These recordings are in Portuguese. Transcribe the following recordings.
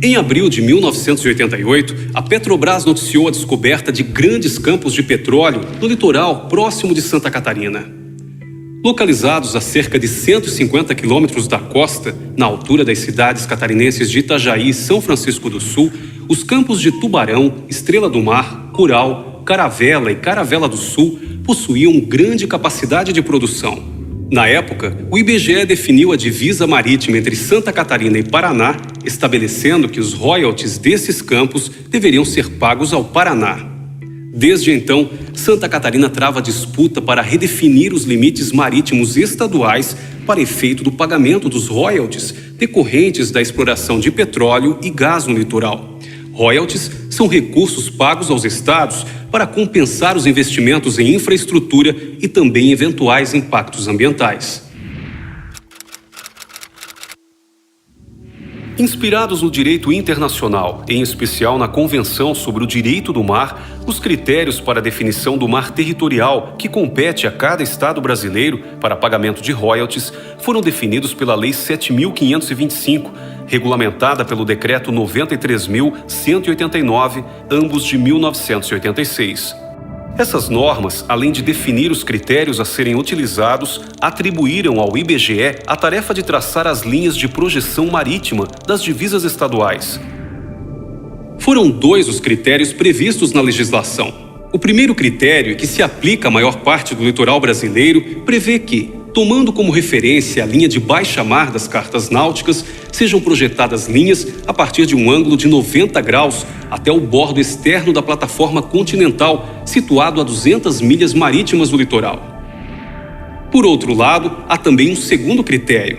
Em abril de 1988, a Petrobras noticiou a descoberta de grandes campos de petróleo no litoral próximo de Santa Catarina. Localizados a cerca de 150 quilômetros da costa, na altura das cidades catarinenses de Itajaí e São Francisco do Sul, os campos de Tubarão, Estrela do Mar, Curau, Caravela e Caravela do Sul possuíam grande capacidade de produção. Na época, o IBGE definiu a divisa marítima entre Santa Catarina e Paraná, estabelecendo que os royalties desses campos deveriam ser pagos ao Paraná. Desde então, Santa Catarina trava disputa para redefinir os limites marítimos estaduais para efeito do pagamento dos royalties decorrentes da exploração de petróleo e gás no litoral. Royalties são recursos pagos aos estados para compensar os investimentos em infraestrutura e também eventuais impactos ambientais. Inspirados no direito internacional, em especial na Convenção sobre o Direito do Mar, os critérios para a definição do mar territorial que compete a cada estado brasileiro para pagamento de royalties foram definidos pela Lei 7.525, regulamentada pelo Decreto 93.189, ambos de 1986. Essas normas, além de definir os critérios a serem utilizados, atribuíram ao IBGE a tarefa de traçar as linhas de projeção marítima das divisas estaduais. Foram 2 os critérios previstos na legislação. O primeiro critério, que se aplica à maior parte do litoral brasileiro, prevê que, tomando como referência a linha de baixa mar das cartas náuticas, sejam projetadas linhas a partir de um ângulo de 90 graus até o bordo externo da plataforma continental, situado a 200 milhas marítimas do litoral. Por outro lado, há também um segundo critério.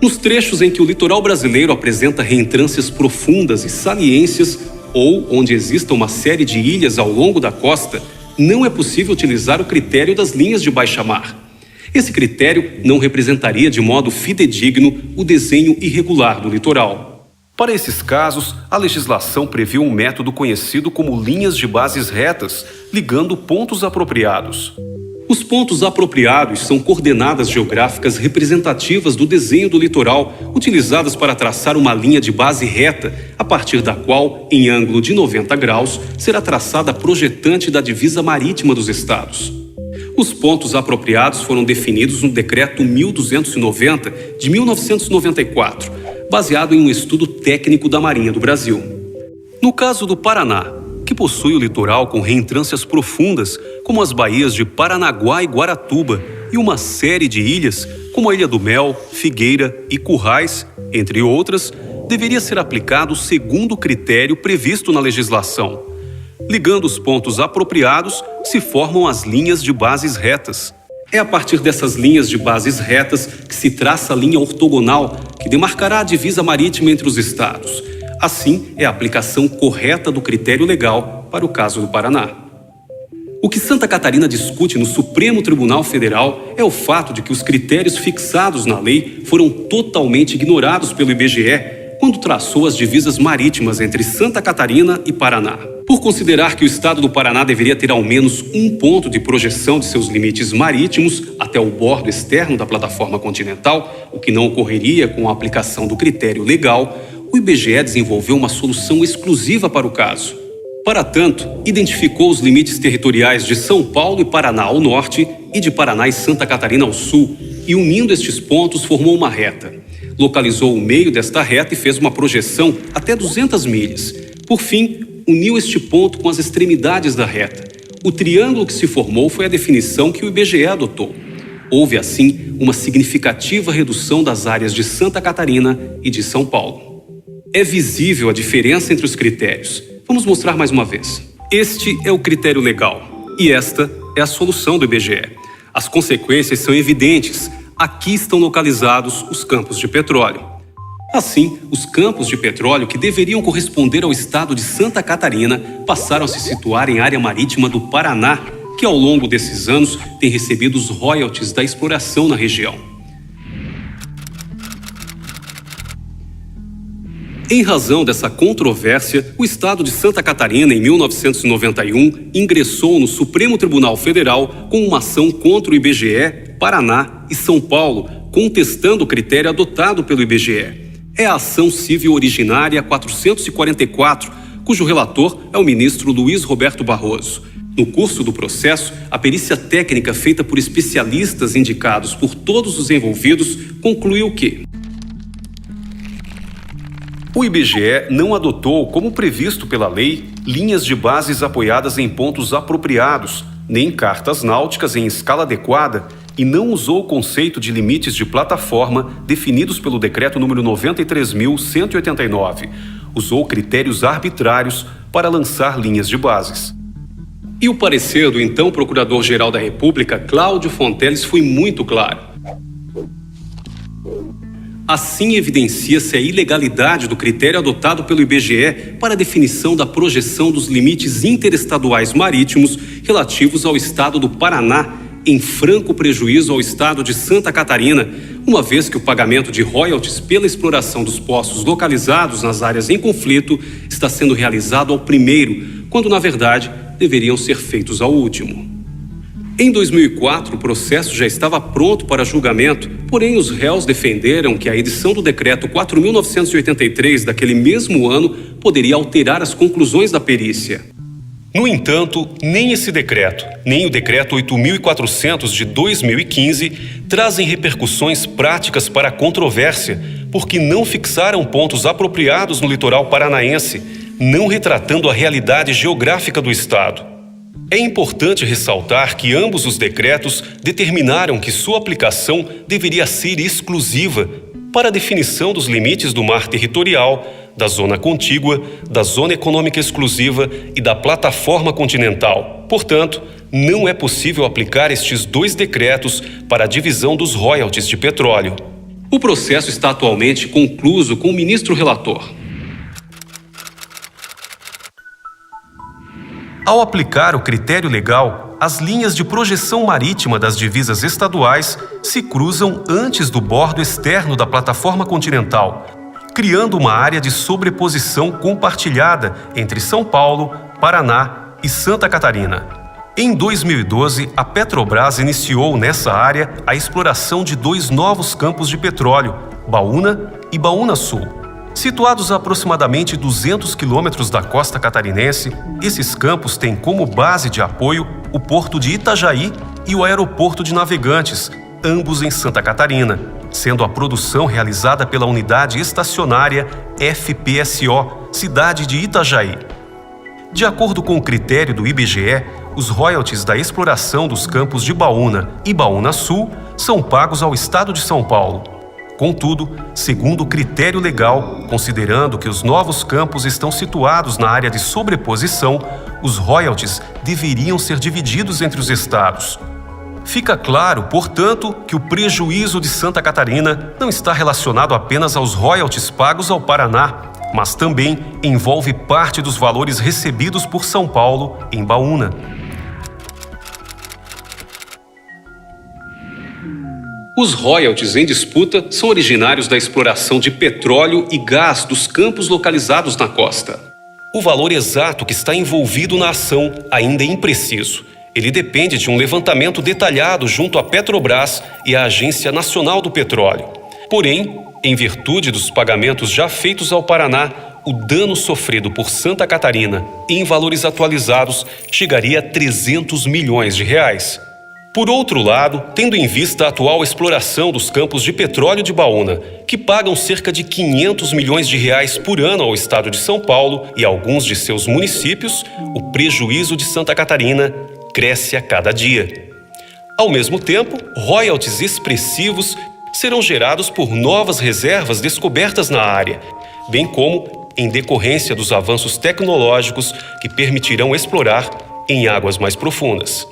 Nos trechos em que o litoral brasileiro apresenta reentrâncias profundas e saliências, ou onde exista uma série de ilhas ao longo da costa, não é possível utilizar o critério das linhas de baixa mar. Esse critério não representaria de modo fidedigno o desenho irregular do litoral. Para esses casos, a legislação prevê um método conhecido como linhas de bases retas, ligando pontos apropriados. Os pontos apropriados são coordenadas geográficas representativas do desenho do litoral, utilizadas para traçar uma linha de base reta, a partir da qual, em ângulo de 90 graus, será traçada a projetante da divisa marítima dos estados. Os pontos apropriados foram definidos no Decreto 1290, de 1994, baseado em um estudo técnico da Marinha do Brasil. No caso do Paraná, que possui o litoral com reentrâncias profundas, como as baías de Paranaguá e Guaratuba, e uma série de ilhas, como a Ilha do Mel, Figueira e Currais, entre outras, deveria ser aplicado o segundo critério previsto na legislação. Ligando os pontos apropriados, se formam as linhas de bases retas. É a partir dessas linhas de bases retas que se traça a linha ortogonal, que demarcará a divisa marítima entre os estados. Assim, é a aplicação correta do critério legal para o caso do Paraná. O que Santa Catarina discute no Supremo Tribunal Federal é o fato de que os critérios fixados na lei foram totalmente ignorados pelo IBGE quando traçou as divisas marítimas entre Santa Catarina e Paraná. Por considerar que o estado do Paraná deveria ter ao menos um ponto de projeção de seus limites marítimos até o bordo externo da plataforma continental, o que não ocorreria com a aplicação do critério legal, o IBGE desenvolveu uma solução exclusiva para o caso. Para tanto, identificou os limites territoriais de São Paulo e Paraná ao norte e de Paraná e Santa Catarina ao sul, e unindo estes pontos formou uma reta. Localizou o meio desta reta e fez uma projeção até 200 milhas. Por fim, uniu este ponto com as extremidades da reta. O triângulo que se formou foi a definição que o IBGE adotou. Houve, assim, uma significativa redução das áreas de Santa Catarina e de São Paulo. É visível a diferença entre os critérios. Vamos mostrar mais uma vez. Este é o critério legal e esta é a solução do IBGE. As consequências são evidentes. Aqui estão localizados os campos de petróleo. Assim, os campos de petróleo que deveriam corresponder ao estado de Santa Catarina passaram a se situar em área marítima do Paraná, que ao longo desses anos tem recebido os royalties da exploração na região. Em razão dessa controvérsia, o Estado de Santa Catarina, em 1991, ingressou no Supremo Tribunal Federal com uma ação contra o IBGE, Paraná e São Paulo, contestando o critério adotado pelo IBGE. É a ação civil originária 444, cujo relator é o ministro Luiz Roberto Barroso. No curso do processo, a perícia técnica feita por especialistas indicados por todos os envolvidos concluiu que o IBGE não adotou, como previsto pela lei, linhas de bases apoiadas em pontos apropriados, nem cartas náuticas em escala adequada, e não usou o conceito de limites de plataforma definidos pelo Decreto número 93.189. Usou critérios arbitrários para lançar linhas de bases. E o parecer do então Procurador-Geral da República, Cláudio Fonteles, foi muito claro. Assim, evidencia-se a ilegalidade do critério adotado pelo IBGE para a definição da projeção dos limites interestaduais marítimos relativos ao estado do Paraná, em franco prejuízo ao estado de Santa Catarina, uma vez que o pagamento de royalties pela exploração dos poços localizados nas áreas em conflito está sendo realizado ao primeiro, quando, na verdade, deveriam ser feitos ao último. Em 2004, o processo já estava pronto para julgamento, porém os réus defenderam que a edição do Decreto 4.983 daquele mesmo ano poderia alterar as conclusões da perícia. No entanto, nem esse decreto, nem o Decreto 8.400 de 2015 trazem repercussões práticas para a controvérsia, porque não fixaram pontos apropriados no litoral paranaense, não retratando a realidade geográfica do estado. É importante ressaltar que ambos os decretos determinaram que sua aplicação deveria ser exclusiva para a definição dos limites do mar territorial, da zona contígua, da zona econômica exclusiva e da plataforma continental. Portanto, não é possível aplicar estes dois decretos para a divisão dos royalties de petróleo. O processo está atualmente concluso com o ministro relator. Ao aplicar o critério legal, as linhas de projeção marítima das divisas estaduais se cruzam antes do bordo externo da plataforma continental, criando uma área de sobreposição compartilhada entre São Paulo, Paraná e Santa Catarina. Em 2012, a Petrobras iniciou nessa área a exploração de 2 novos campos de petróleo, Baúna e Baúna Sul. Situados a aproximadamente 200 quilômetros da costa catarinense, esses campos têm como base de apoio o Porto de Itajaí e o Aeroporto de Navegantes, ambos em Santa Catarina, sendo a produção realizada pela unidade estacionária FPSO, cidade de Itajaí. De acordo com o critério do IBGE, os royalties da exploração dos campos de Baúna e Baúna Sul são pagos ao Estado de São Paulo. Contudo, segundo o critério legal, considerando que os novos campos estão situados na área de sobreposição, os royalties deveriam ser divididos entre os estados. Fica claro, portanto, que o prejuízo de Santa Catarina não está relacionado apenas aos royalties pagos ao Paraná, mas também envolve parte dos valores recebidos por São Paulo em Baúna. Os royalties em disputa são originários da exploração de petróleo e gás dos campos localizados na costa. O valor exato que está envolvido na ação ainda é impreciso. Ele depende de um levantamento detalhado junto à Petrobras e à Agência Nacional do Petróleo. Porém, em virtude dos pagamentos já feitos ao Paraná, o dano sofrido por Santa Catarina, em valores atualizados, chegaria a 300 milhões de reais. Por outro lado, tendo em vista a atual exploração dos campos de petróleo de Baúna, que pagam cerca de 500 milhões de reais por ano ao estado de São Paulo e alguns de seus municípios, o prejuízo de Santa Catarina cresce a cada dia. Ao mesmo tempo, royalties expressivos serão gerados por novas reservas descobertas na área, bem como em decorrência dos avanços tecnológicos que permitirão explorar em águas mais profundas.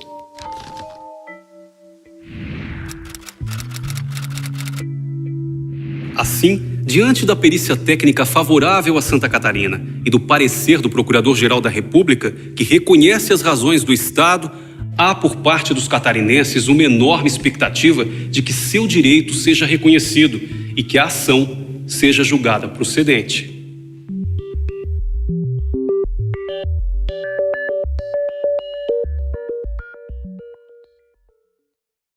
Assim, diante da perícia técnica favorável a Santa Catarina e do parecer do Procurador-Geral da República, que reconhece as razões do Estado, há por parte dos catarinenses uma enorme expectativa de que seu direito seja reconhecido e que a ação seja julgada procedente.